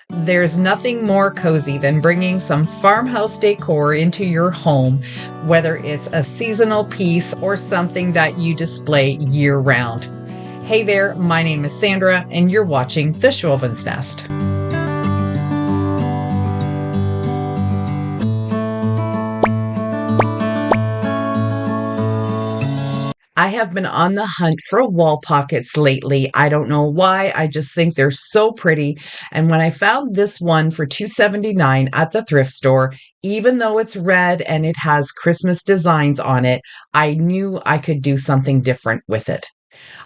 There's nothing more cozy than bringing some farmhouse decor into your home, whether it's a seasonal piece or something that you display year round. Hey there, my name is Sandra, and you're watching The Schwowin's Nest. I have been on the hunt for wall pockets lately. I don't know why. I just think they're so pretty. And when I found this one for $2.79 at the thrift store, even though it's red and it has Christmas designs on it, I knew I could do something different with it.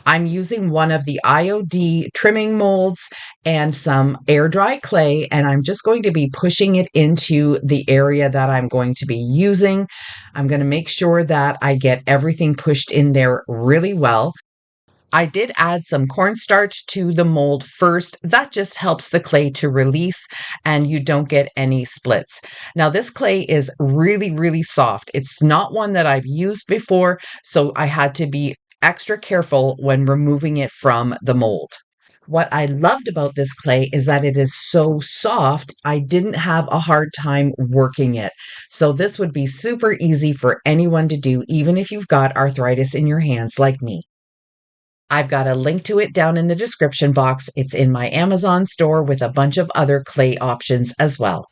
I'm using one of the IOD trimming molds and some air dry clay, and I'm just going to be pushing it into the area that I'm going to be using. I'm going to make sure that I get everything pushed in there really well. I did add some cornstarch to the mold first. That just helps the clay to release and you don't get any splits. Now, this clay is really, really soft. It's not one that I've used before, so I had to be extra careful when removing it from the mold. What I loved about this clay is that it is so soft, I didn't have a hard time working it. So this would be super easy for anyone to do, even if you've got arthritis in your hands like me. I've got a link to it down in the description box. It's in my Amazon store with a bunch of other clay options as well.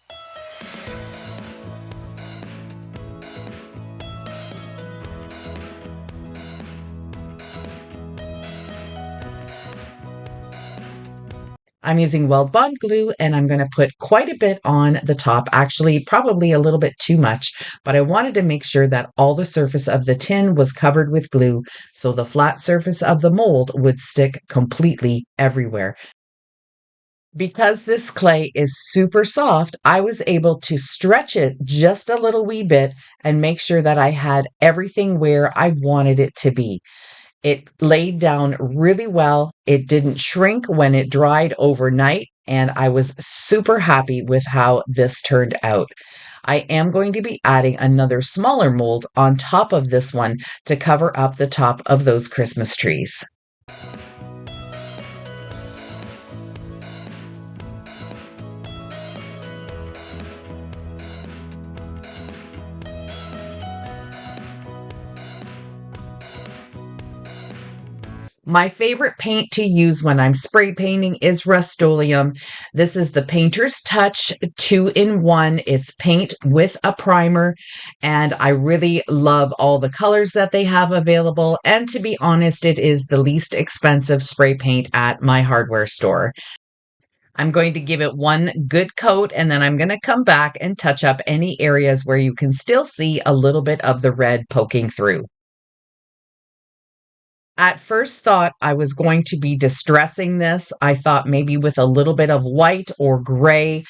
I'm using Weldbond glue and I'm going to put quite a bit on the top, actually probably a little bit too much, but I wanted to make sure that all the surface of the tin was covered with glue so the flat surface of the mold would stick completely everywhere. Because this clay is super soft, I was able to stretch it just a little wee bit and make sure that I had everything where I wanted it to be. It laid down really well. It didn't shrink when it dried overnight, and I was super happy with how this turned out. I am going to be adding another smaller mold on top of this one to cover up the top of those Christmas trees. My favorite paint to use when I'm spray painting is Rust-Oleum. This is the Painter's Touch 2-in-1. It's paint with a primer, and I really love all the colors that they have available. And to be honest, it is the least expensive spray paint at my hardware store. I'm going to give it one good coat, and then I'm going to come back and touch up any areas where you can still see a little bit of the red poking through. At first thought, I was going to be distressing this. I thought maybe with a little bit of white or gray,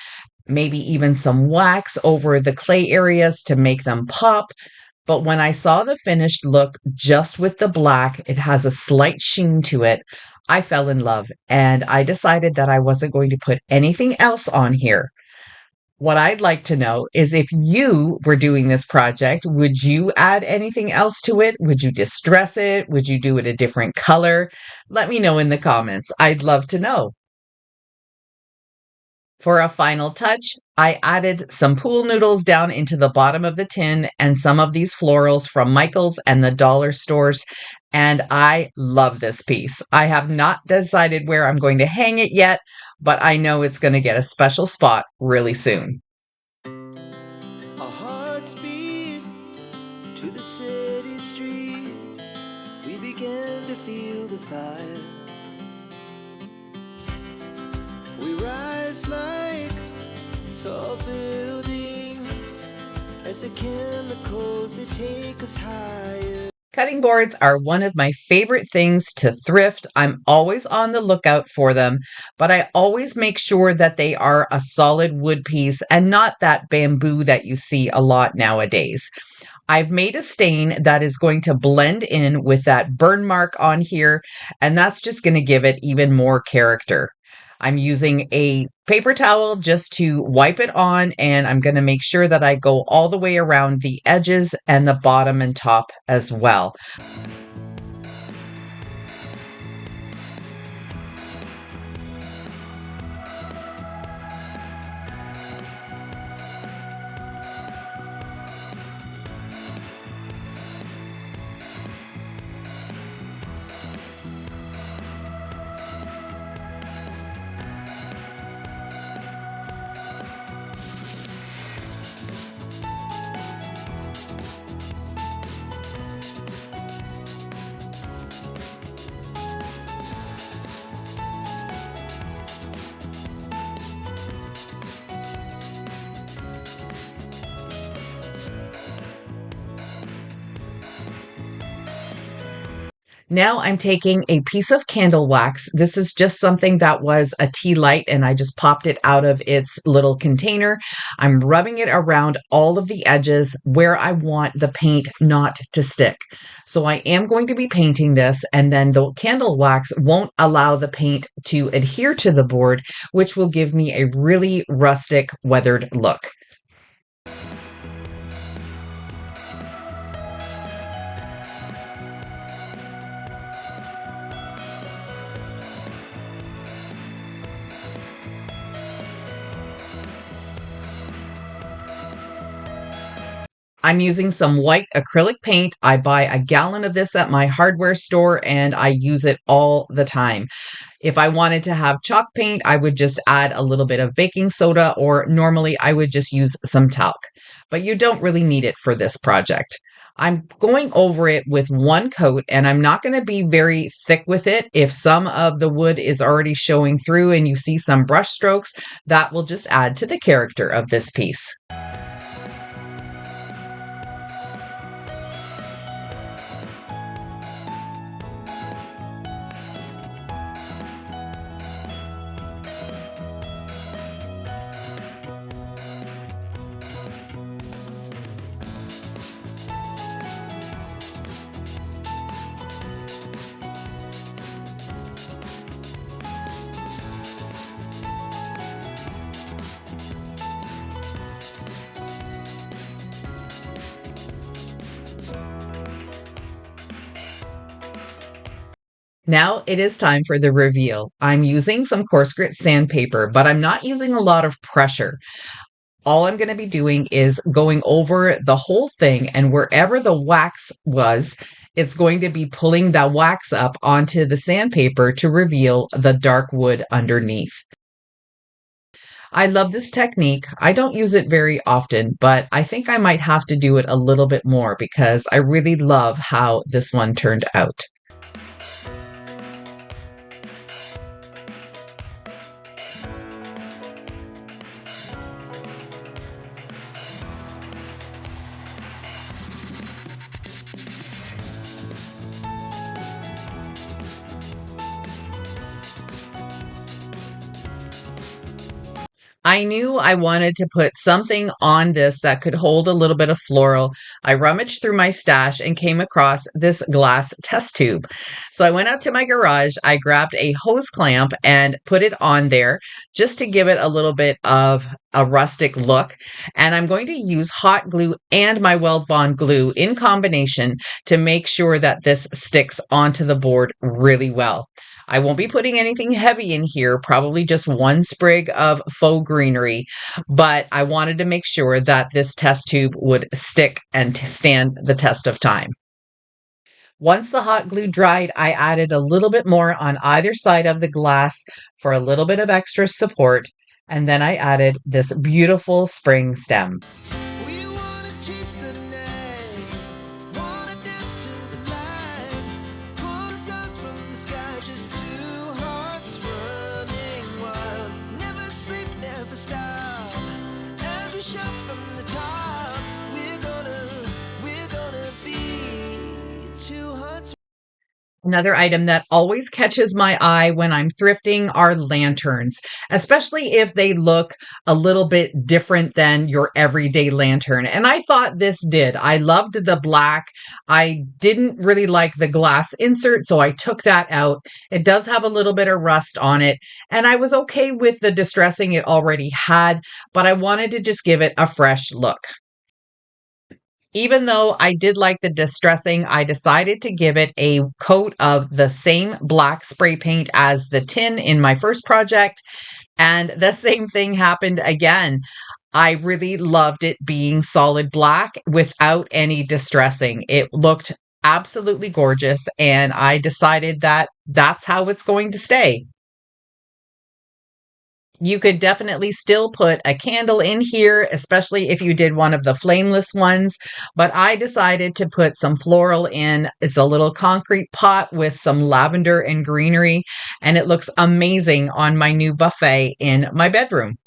maybe even some wax over the clay areas to make them pop. But when I saw the finished look just with the black, it has a slight sheen to it. I fell in love and I decided that I wasn't going to put anything else on here. What I'd like to know is if you were doing this project, would you add anything else to it? Would you distress it? Would you do it a different color? Let me know in the comments. I'd love to know. For a final touch, I added some pool noodles down into the bottom of the tin and some of these florals from Michael's and the dollar stores. And I love this piece. I have not decided where I'm going to hang it yet, but I know it's going to get a special spot really soon. Our hearts beat to the city streets. We began to feel the fire. We rise like tall buildings as the chemicals they take us higher. Cutting boards are one of my favorite things to thrift. I'm always on the lookout for them, but I always make sure that they are a solid wood piece and not that bamboo that you see a lot nowadays. I've made a stain that is going to blend in with that burn mark on here, and that's just going to give it even more character. I'm using a paper towel just to wipe it on, and I'm going to make sure that I go all the way around the edges and the bottom and top as well. Now I'm taking a piece of candle wax. This is just something that was a tea light and I just popped it out of its little container. I'm rubbing it around all of the edges where I want the paint not to stick. So I am going to be painting this, and then the candle wax won't allow the paint to adhere to the board, which will give me a really rustic, weathered look. I'm using some white acrylic paint. I buy a gallon of this at my hardware store and I use it all the time. If I wanted to have chalk paint, I would just add a little bit of baking soda, or normally I would just use some talc. But you don't really need it for this project. I'm going over it with one coat and I'm not going to be very thick with it. If some of the wood is already showing through and you see some brush strokes, that will just add to the character of this piece. Now it is time for the reveal. I'm using some coarse grit sandpaper, but I'm not using a lot of pressure. All I'm going to be doing is going over the whole thing, and wherever the wax was, it's going to be pulling that wax up onto the sandpaper to reveal the dark wood underneath. I love this technique. I don't use it very often, but I think I might have to do it a little bit more because I really love how this one turned out. I knew I wanted to put something on this that could hold a little bit of floral. I rummaged through my stash and came across this glass test tube. So I went out to my garage, I grabbed a hose clamp and put it on there just to give it a little bit of a rustic look. And I'm going to use hot glue and my Weldbond glue in combination to make sure that this sticks onto the board really well. I won't be putting anything heavy in here, probably just one sprig of faux greenery, but I wanted to make sure that this test tube would stick and stand the test of time. Once the hot glue dried, I added a little bit more on either side of the glass for a little bit of extra support, and then I added this beautiful spring stem. Another item that always catches my eye when I'm thrifting are lanterns, especially if they look a little bit different than your everyday lantern. And I thought this did. I loved the black. I didn't really like the glass insert, so I took that out. It does have a little bit of rust on it, and I was okay with the distressing it already had, but I wanted to just give it a fresh look. Even though I did like the distressing, I decided to give it a coat of the same black spray paint as the tin in my first project, and the same thing happened again. I really loved it being solid black without any distressing. It looked absolutely gorgeous, and I decided that that's how it's going to stay. You could definitely still put a candle in here, especially if you did one of the flameless ones. But I decided to put some floral in. It's a little concrete pot with some lavender and greenery, and it looks amazing on my new buffet in my bedroom.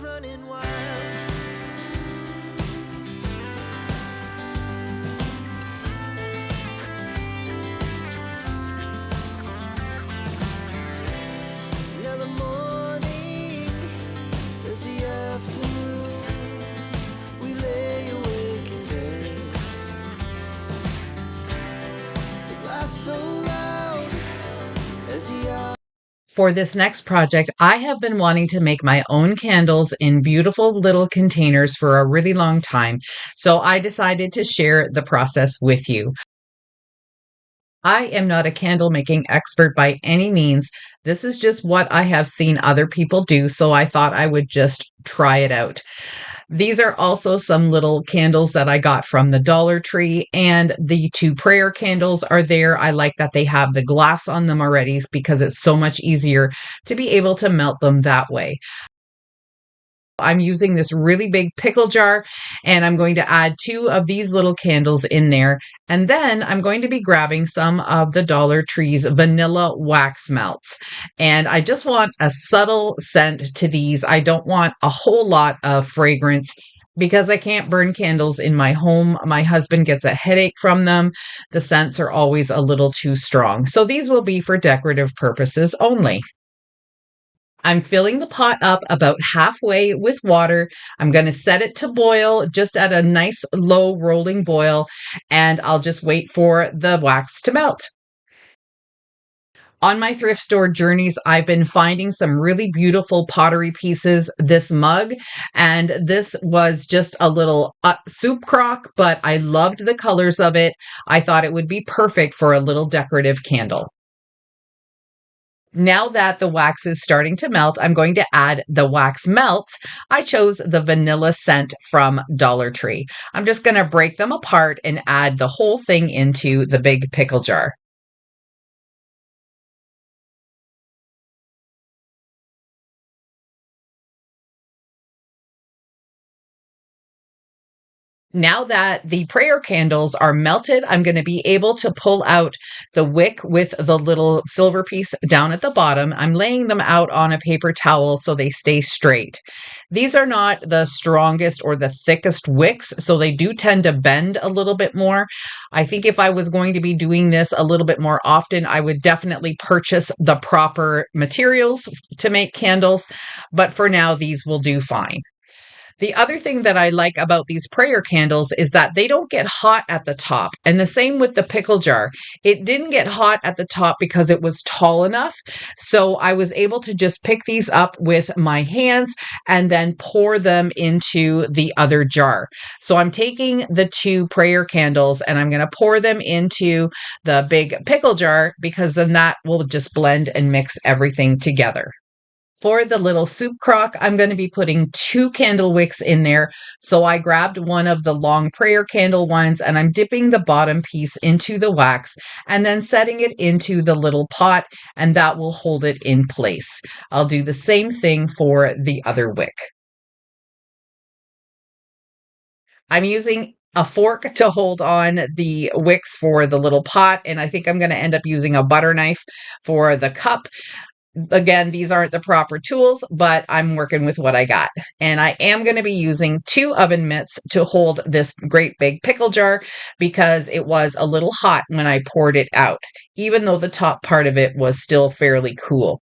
afternoon, we lay awake in bed. It laughs so loud as the hours. For this next project, I have been wanting to make my own candles in beautiful little containers for a really long time, so I decided to share the process with you. I am not a candle making expert by any means. This is just what I have seen other people do, so I thought I would just try it out. These are also some little candles that I got from the Dollar Tree, and the two prayer candles are there. I like that they have the glass on them already because it's so much easier to be able to melt them that way. I'm using this really big pickle jar, and I'm going to add 2 of these little candles in there. And then I'm going to be grabbing some of the Dollar Tree's vanilla wax melts. And I just want a subtle scent to these. I don't want a whole lot of fragrance because I can't burn candles in my home. My husband gets a headache from them. The scents are always a little too strong. So these will be for decorative purposes only. I'm filling the pot up about halfway with water. I'm going to set it to boil just at a nice low rolling boil, and I'll just wait for the wax to melt. On my thrift store journeys, I've been finding some really beautiful pottery pieces. This mug, and this was just a little soup crock, but I loved the colors of it. I thought it would be perfect for a little decorative candle. Now that the wax is starting to melt, I'm going to add the wax melts. I chose the vanilla scent from Dollar Tree. I'm just going to break them apart and add the whole thing into the big pickle jar. Now that the prayer candles are melted, I'm going to be able to pull out the wick with the little silver piece down at the bottom. I'm laying them out on a paper towel so they stay straight. These are not the strongest or the thickest wicks, so they do tend to bend a little bit more. I think if I was going to be doing this a little bit more often, I would definitely purchase the proper materials to make candles, but for now, these will do fine. The other thing that I like about these prayer candles is that they don't get hot at the top. And the same with the pickle jar. It didn't get hot at the top because it was tall enough. So I was able to just pick these up with my hands and then pour them into the other jar. So I'm taking the 2 prayer candles and I'm going to pour them into the big pickle jar because then that will just blend and mix everything together. For the little soup crock, I'm going to be putting 2 candle wicks in there. So I grabbed one of the long prayer candle ones and I'm dipping the bottom piece into the wax and then setting it into the little pot, and that will hold it in place. I'll do the same thing for the other wick. I'm using a fork to hold on the wicks for the little pot, and I think I'm going to end up using a butter knife for the cup. Again, these aren't the proper tools, but I'm working with what I got. And I am going to be using 2 oven mitts to hold this great big pickle jar because it was a little hot when I poured it out, even though the top part of it was still fairly cool.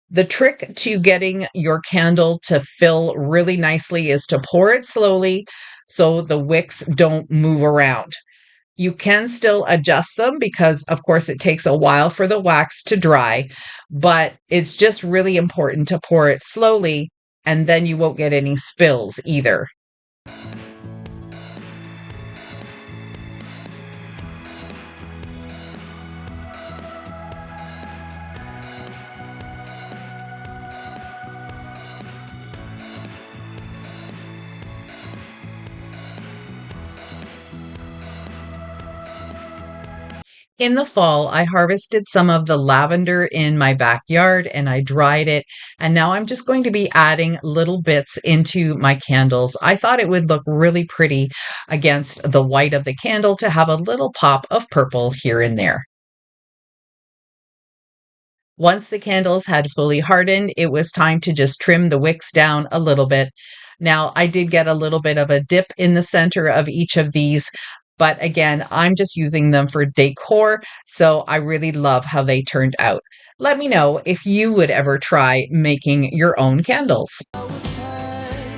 The trick to getting your candle to fill really nicely is to pour it slowly so the wicks don't move around. You can still adjust them because, of course, it takes a while for the wax to dry, but it's just really important to pour it slowly, and then you won't get any spills either. In the fall, I harvested some of the lavender in my backyard and I dried it. And now I'm just going to be adding little bits into my candles. I thought it would look really pretty against the white of the candle to have a little pop of purple here and there. Once the candles had fully hardened, it was time to just trim the wicks down a little bit. Now, I did get a little bit of a dip in the center of each of these, but again, I'm just using them for decor, so I really love how they turned out. Let me know if you would ever try making your own candles. I was packed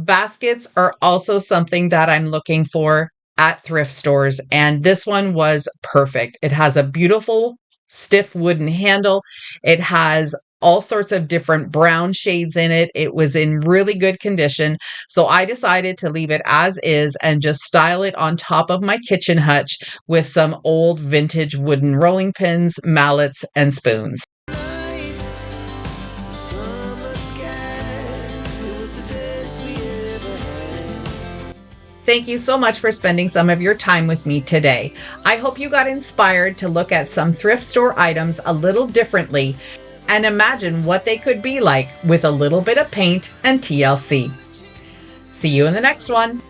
Baskets are also something that I'm looking for at thrift stores, and this one was perfect. It has a beautiful stiff wooden handle. It has all sorts of different brown shades in it. It was in really good condition, so I decided to leave it as is and just style it on top of my kitchen hutch with some old vintage wooden rolling pins, mallets, and spoons. Nights, summer sky, it was the best we ever had. Thank you so much for spending some of your time with me today. I hope you got inspired to look at some thrift store items a little differently and imagine what they could be like with a little bit of paint and TLC. See you in the next one.